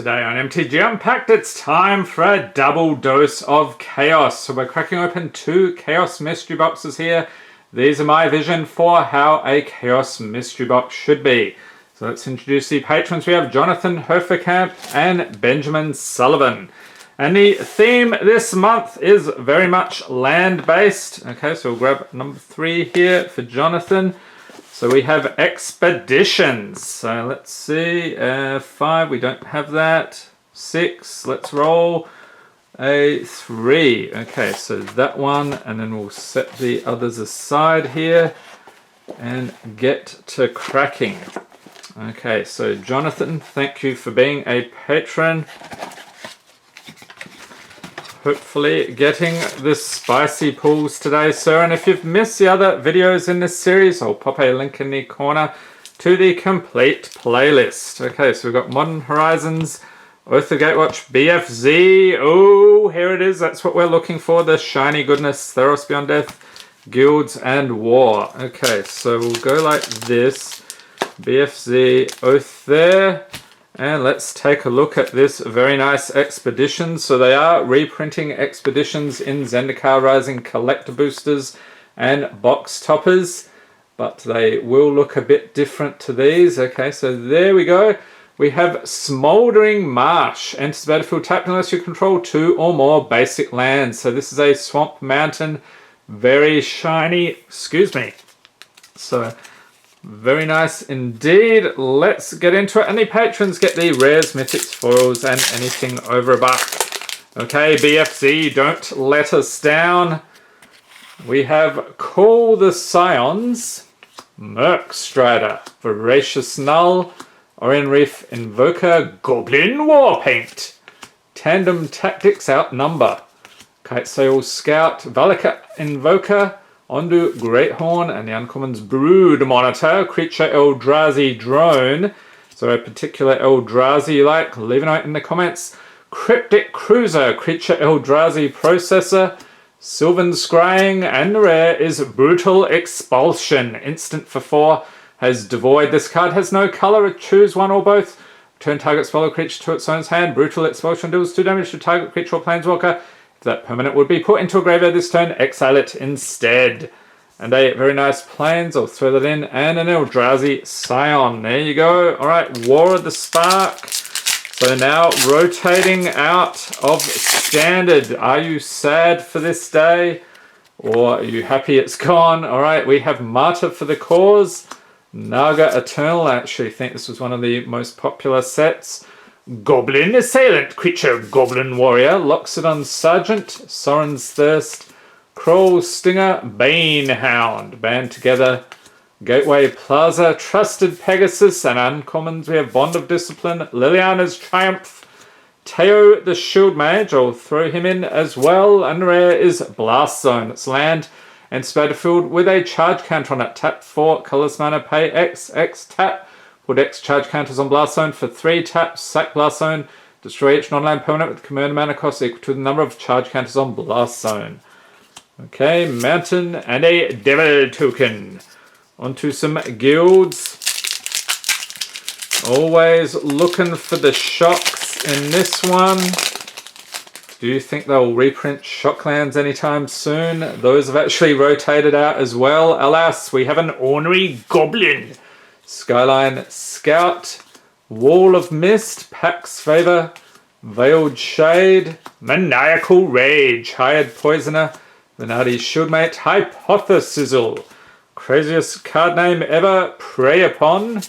today on MTG Unpacked, it's time for a double dose of chaos. So we're cracking open 2 chaos mystery boxes here. These are my vision for how a chaos mystery box should be. So let's introduce the patrons. We have Jonathan Hoferkamp and Benjamin Sullivan. And the theme this month is very much land-based. Okay, so we'll grab number 3 here for Jonathan. So we have expeditions. So let's see, 5, we don't have that. 6, let's roll a 3. Okay, so that one, and then we'll set the others aside here and get to cracking. Okay, so Jonathan, thank you for being a patron. Hopefully getting the spicy pulls today, sir. And if you've missed the other videos in this series, I'll pop a link in the corner to the complete playlist. Okay, so we've got Modern Horizons, Oath of Gatewatch, BFZ. Oh, here it is. That's what we're looking for. The shiny goodness. Theros Beyond Death, Guilds, and War. Okay, so we'll go like this. BFZ, Oath there. And let's take a look at this very nice expedition. So they are reprinting expeditions in Zendikar Rising collector boosters and box toppers, but they will look a bit different to these. Okay, so there we go. We have Smoldering Marsh. Enters the battlefield tapped unless you control 2 or more basic lands. So this is a Swamp Mountain, very shiny, excuse me. So very nice indeed. Let's get into it. And the patrons get the rares, mythics, foils, and anything over $1. Okay, BFZ, don't let us down. We have Call the Scions, Merc Strider, Voracious Null, Orion Reef Invoker, Goblin Warpaint, Tandem Tactics Outnumber, Kite Sail Scout, Valaka Invoker, Ondu Greathorn, and the Uncommons Brood Monitor, Creature Eldrazi Drone. So a particular Eldrazi you like, leave a note in the comments. Cryptic Cruiser, Creature Eldrazi Processor, Sylvan Scrying, and the rare is Brutal Expulsion. Instant for 4, has Devoid. This card has no color, choose one or both. Return target spell or creature to its owner's hand. Brutal Expulsion deals 2 damage to target creature or planeswalker. If that permanent would be put into a graveyard this turn, exile it instead. And a very nice plains, I'll throw that in, and an Eldrazi Scion. There you go. Alright, War of the Spark. So now rotating out of standard. Are you sad for this day? Or are you happy it's gone? Alright, we have Martyr for the Cause. Naga Eternal. I actually think this was one of the most popular sets. Goblin Assailant, Creature Goblin Warrior, Loxodon Sergeant, Sorin's Thirst, Kroll Stinger, Bane Hound. Band together, Gateway Plaza, Trusted Pegasus, and uncommons we have Bond of Discipline, Liliana's Triumph, Teo the Shield Mage, I'll throw him in as well, and rare is Blast Zone. It's land and battlefield with a charge counter on it. Tap 4, colorless mana, pay X, X, tap. Put X charge counters on Blast Zone for 3 taps, sack Blast Zone, destroy each non-land permanent with commander mana cost equal to the number of charge counters on Blast Zone. Okay, Mountain and a Devil Token. Onto some guilds. Always looking for the shocks in this one. Do you think they'll reprint Shocklands anytime soon? Those have actually rotated out as well. Alas, we have an Ornery Goblin. Skyline Scout, Wall of Mist, Pax Favor, Veiled Shade, Maniacal Rage, Hired Poisoner, Venardi's Shieldmate, Hypothesizzle, craziest card name ever, Prey Upon,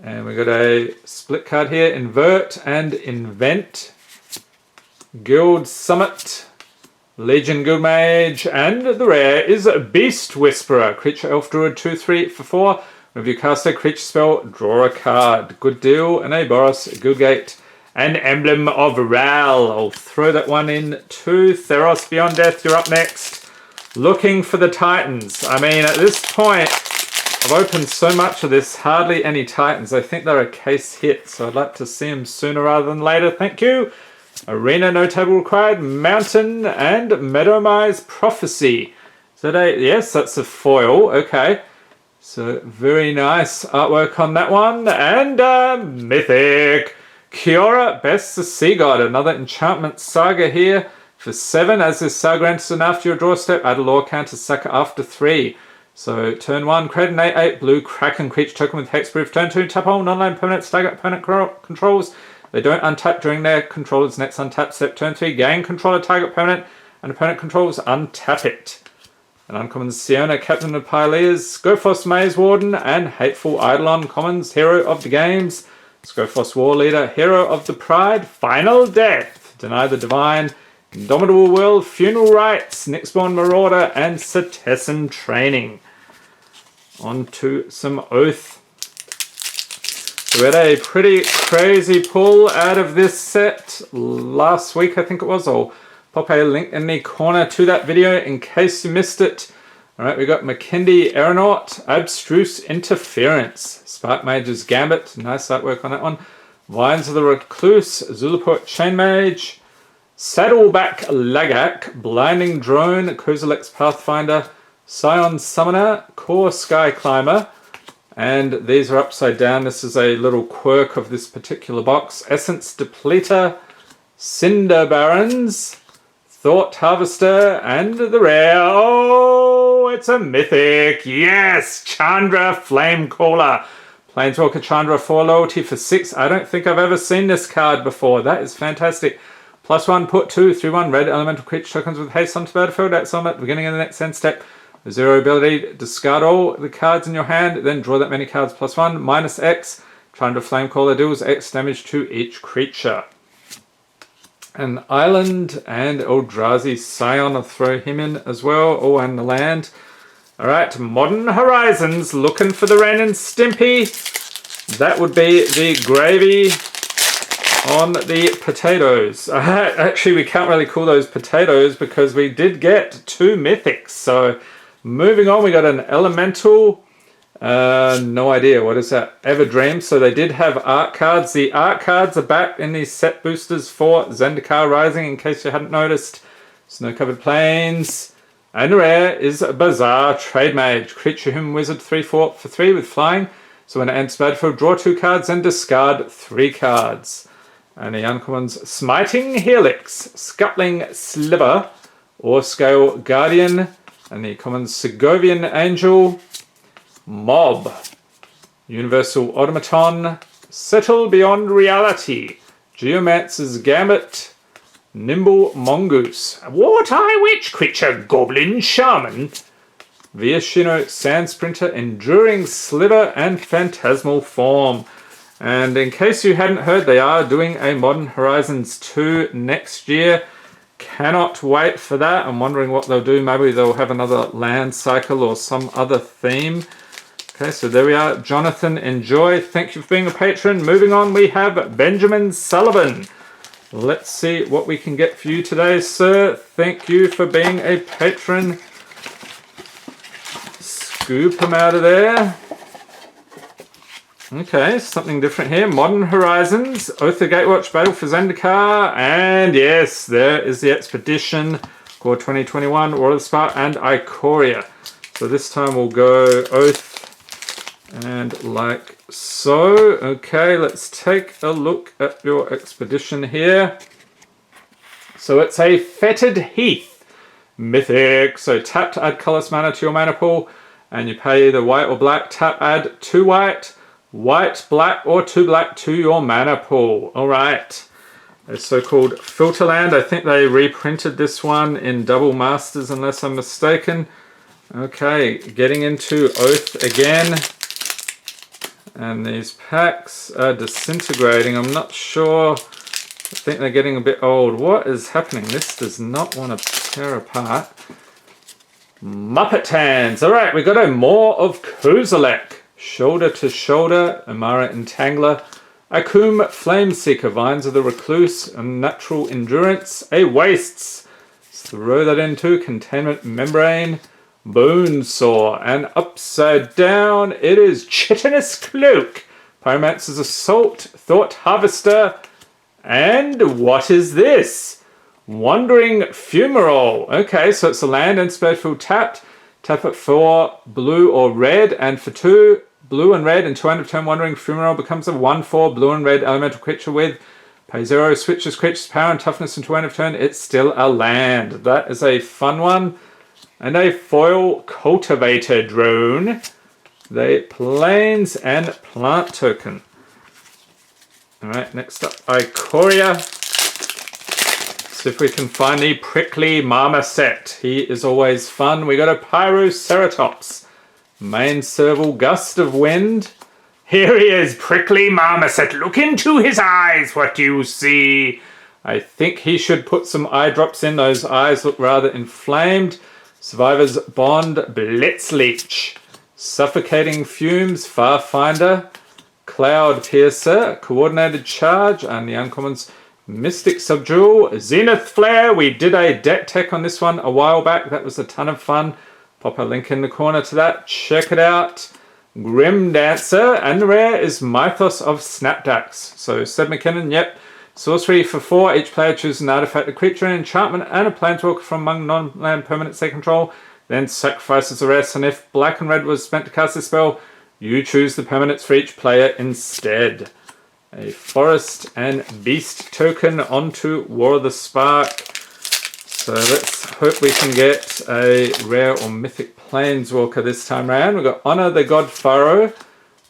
and we got a split card here, Invert and Invent, Guild Summit, Legion Guild Mage, and the rare is Beast Whisperer, Creature Elf Druid 2/3 for 4. If you cast a creature spell, draw a card. Good deal. And a Boros, Guildgate, and Emblem of Ral. I'll throw that one in too. Theros Beyond Death, you're up next. Looking for the Titans. I mean, at this point, I've opened so much of this, hardly any Titans. I think they're a case hit, so I'd like to see them sooner rather than later. Thank you. Arena, no table required. Mountain, and Meadowmire's Prophecy. So yes, that's a foil. Okay. So very nice artwork on that one. And Mythic. Kia ora, Best the Sea God. Another enchantment saga here for 7. As this saga enters and after your draw step, add a law counter sucker after 3. So turn 1, create an 8/8 blue Kraken creature token with hexproof. Turn 2, tap all non-land permanent stagger opponent controls. They don't untap during their controller's next untap step. Turn 3, gain controller target permanent and opponent controls, untap it. An uncommon Siona, Captain of Pyleas, Skophos Maze Warden, and Hateful Eidolon commons, Hero of the Games, Skophos War Leader, Hero of the Pride, Final Death, Deny the Divine, Indomitable Will, Funeral Rites, Nyxborn Marauder, and Cetessan Training. On to some Oath. So we had a pretty crazy pull out of this set last week, I think it was. I'll pop a link in the corner to that video in case you missed it. Alright, we got Makindi Aeronaut, Abstruse Interference, Spark Mage's Gambit, nice artwork on that one. Vines of the Recluse, Zulaport Chain Mage, Saddleback Lagak, Blinding Drone, Kozilek's Pathfinder, Scion Summoner, Core Sky Climber, and these are upside down. This is a little quirk of this particular box. Essence Depleter, Cinder Barons, Thought Harvester, and the rare, oh, it's a mythic, yes, Chandra Flamecaller. Planeswalker Chandra 4 loyalty for 6. I don't think I've ever seen this card before. That is fantastic. +1, put 2, 3/1 red elemental creature tokens with haste onto battlefield. At summit, beginning of the next end step. 0 ability, discard all the cards in your hand, then draw that many cards +1, -X. Chandra Flamecaller deals X damage to each creature. An island and Eldrazi Scion, I'll throw him in as well. Oh, and the land. Alright, Modern Horizons, looking for the Ren and Stimpy. That would be the gravy on the potatoes. Actually, we can't really call those potatoes because we did get 2 mythics. So, moving on, we got an Elemental. No idea, what is that? Everdream. So they did have art cards. The art cards are back in these set boosters for Zendikar Rising, in case you hadn't noticed. Snow-covered plains. And rare is Bazaar Trade Mage. Creature Human Wizard 3/4 for 3 with flying. So when it enters battlefield, draw 2 cards and discard 3 cards. And the uncommons, Smiting Helix, Scuttling Sliver, or Scale Guardian. And the commons, Segovian Angel, Mob, Universal Automaton, Settle Beyond Reality, Geomancer's Gambit, Nimble Mongoose, War-Tie Witch Creature, Goblin Shaman, Viashino Sand Sprinter, Enduring Sliver, and Phantasmal Form. And in case you hadn't heard, they are doing a Modern Horizons 2 next year. Cannot wait for that. I'm wondering what they'll do. Maybe they'll have another land cycle or some other theme. Okay, so there we are. Jonathan, enjoy. Thank you for being a patron. Moving on, we have Benjamin Sullivan. Let's see what we can get for you today, sir. Thank you for being a patron. Scoop him out of there. Okay, something different here. Modern Horizons, Oath of Gatewatch, Battle for Zendikar, and yes, there is the Expedition, Core 2021, War of the Spark, and Ikoria. So this time we'll go Oath, and like so. Okay, let's take a look at your Expedition here. So it's a Fetid Heath Mythic. So tap to add colorless mana to your mana pool, and you pay either white or black. Tap, add 2 white, white, black, or 2 black to your mana pool. Alright. A so-called filter land. I think they reprinted this one in Double Masters, unless I'm mistaken. Okay, getting into Oath again. And these packs are disintegrating. I'm not sure. I think they're getting a bit old. What is happening? This does not want to tear apart. Muppet Hands. Alright, we got a Maw of Kozilek. Shoulder to Shoulder, Amara Entangler, Akum Flameseeker, Vines of the Recluse, Unnatural Endurance, a Wastes. Let's throw that into Containment Membrane, Bonesaw, and upside down it is Chitinous Cloak, Pyromancer's Assault, Thought Harvester, and what is this? Wandering Fumarole. Okay, so it's a land and battlefield tapped. Tap it for blue or red, and for 2 blue and red. Until end of turn, Wandering Fumarole becomes a 1/4 blue and red elemental creature with pay 0, switches creature's power and toughness until end of turn. It's still a land. That is a fun one. And a foil cultivator drone. The plains and plant token. Alright, next up, Ikoria. See if we can find the prickly marmoset. He is always fun. We got a Pyroceratops. Main serval, gust of wind. Here he is, prickly marmoset. Look into his eyes. What do you see? I think he should put some eye drops in. Those eyes look rather inflamed. Survivor's Bond, Blitzleech. Suffocating Fumes, Farfinder. Cloud Piercer, Coordinated Charge, and the uncommons Mystic Subdual, Zenith Flare. We did a deck tech on this one a while back. That was a ton of fun. Pop a link in the corner to that. Check it out. Grim Dancer, and the rare is Mythos of Snapdax. So Seb McKinnon, yep. Sorcery for 4. Each player chooses an artifact, a creature, an enchantment, and a planeswalker from among non-land permanents they control. Then sacrifices the rest, and if black and red was spent to cast a spell, you choose the permanents for each player instead. A forest and beast token onto War of the Spark. So let's hope we can get a rare or mythic planeswalker this time around. We've got Honor the God Pharaoh,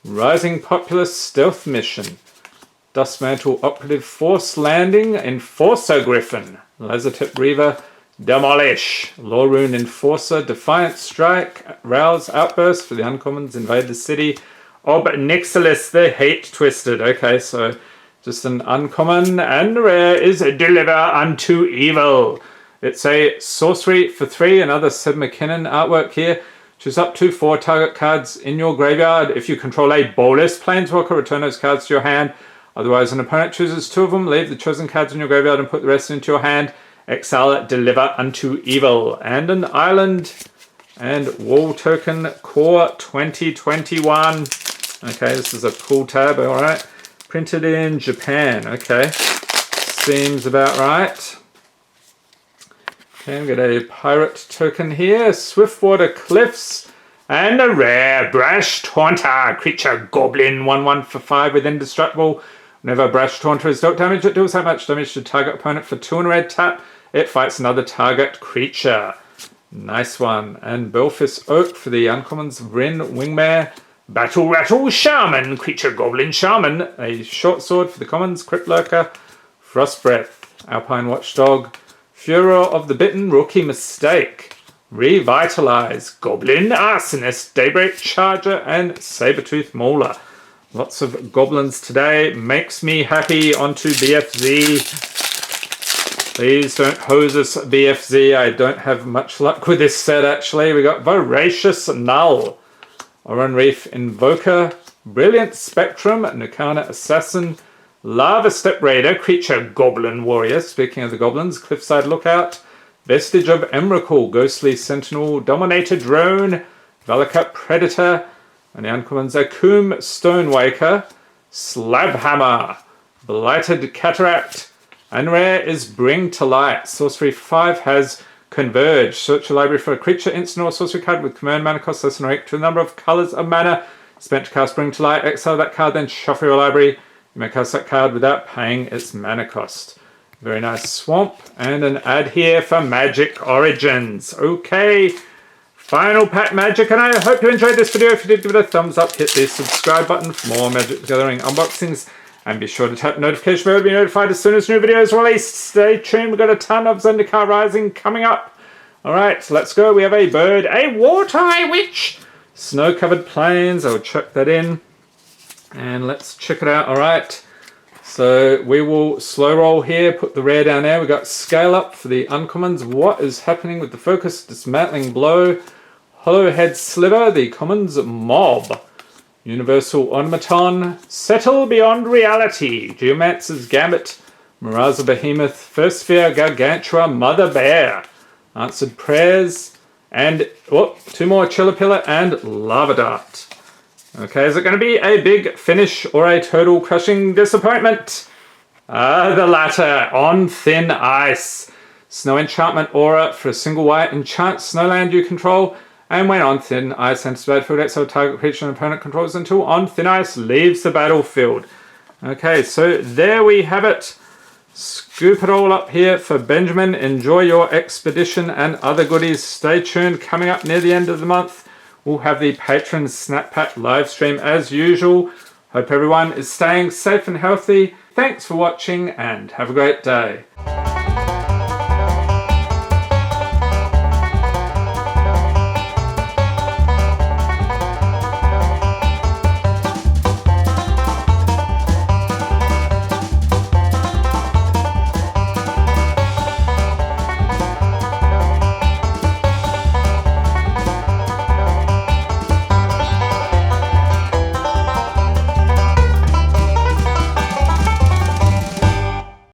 Rising Populace Stealth Mission, Dustmantle Operative Force Landing, Enforcer Griffin, Lazartip Reaver, Demolish, Lorune Enforcer, Defiant Strike, Rouse Outburst for the uncommons, Invade the City, Nixilis the Hate Twisted. Okay, so just an uncommon, and the rare is Deliver Unto Evil. It's a sorcery for 3, another Seb McKinnon artwork here. Choose up to 4 target cards in your graveyard. If you control a bolus planeswalker, return those cards to your hand. Otherwise, an opponent chooses 2 of them, leave the chosen cards in your graveyard and put the rest into your hand. Exile Deliver Unto Evil. And an island and wall token, Core 2021. Okay, this is a pull tab, alright. Printed in Japan, okay. Seems about right. Okay, we've got a pirate token here, Swiftwater Cliffs, and a rare Brash Taunter, creature goblin, 1/1 for 5 with indestructible. Whenever Brash Taunter is dealt damage, it deals that much damage to target opponent for 2 and a red tap. It fights another target creature. Nice one. And Belfast Oak for the uncommons, Vryn Wingmare, Battle Rattle Shaman, creature goblin shaman, a short sword for the commons, Crypt Lurker, Frost Breath, Alpine Watchdog, Furor of the Bitten, Rookie Mistake, Revitalize, Goblin Arsonist, Daybreak Charger, and Sabertooth Mauler. Lots of goblins today. Makes me happy. Onto BFZ. Please don't hose us, BFZ. I don't have much luck with this set, actually. We got Voracious Null, Oran Reef Invoker, Brilliant Spectrum, Nukana Assassin, Lava Step Raider, creature Goblin Warrior. Speaking of the goblins, Cliffside Lookout, Vestige of Emrakul, Ghostly Sentinel, Dominator Drone, Valakat Predator, and the uncommons, Akum Stonewaker, Slabhammer, Blighted Cataract, and rare is Bring to Light. Sorcery 5 has Converge. Search your library for a creature, instant or sorcery card with command mana cost less than or equal to the number of colours of mana spent to cast Bring to Light. Exile that card, then shuffle your library. You may cast that card without paying its mana cost. Very nice swamp, and an ad here for Magic Origins. Okay, final pack Magic, and I hope you enjoyed this video. If you did, give it a thumbs up, hit the subscribe button for more Magic the Gathering unboxings, and be sure to tap the notification bell to be notified as soon as new videos are released. Stay tuned, we've got a ton of Zendikar Rising coming up. Alright, so let's go. We have a bird, a Wartie Witch, snow-covered plains. I'll chuck that in, and let's check it out. Alright, so we will slow roll here, put the rare down there. We've got Scale Up for the uncommons. What is happening with the Focus? Dismantling Blow, Hollowhead Sliver, the commons, Mob, Universal Automaton, Settle Beyond Reality, Geomancer's Gambit, Miraza Behemoth, First Sphere, Gargantua, Mother Bear, Answered Prayers, and 2 more Chillapilla and Lava Dart. Okay, is it going to be a big finish or a total crushing disappointment? The latter, On Thin Ice. Snow Enchantment Aura for a single white. Enchant Snowland you control, And when on thin ice, enters the battlefield, exile target creature and opponent controls until on thin ice leaves the battlefield. Okay, so there we have it. Scoop it all up here for Benjamin. Enjoy your expedition and other goodies. Stay tuned. Coming up near the end of the month, we'll have the Patron Snap Pack live stream as usual. Hope everyone is staying safe and healthy. Thanks for watching and have a great day.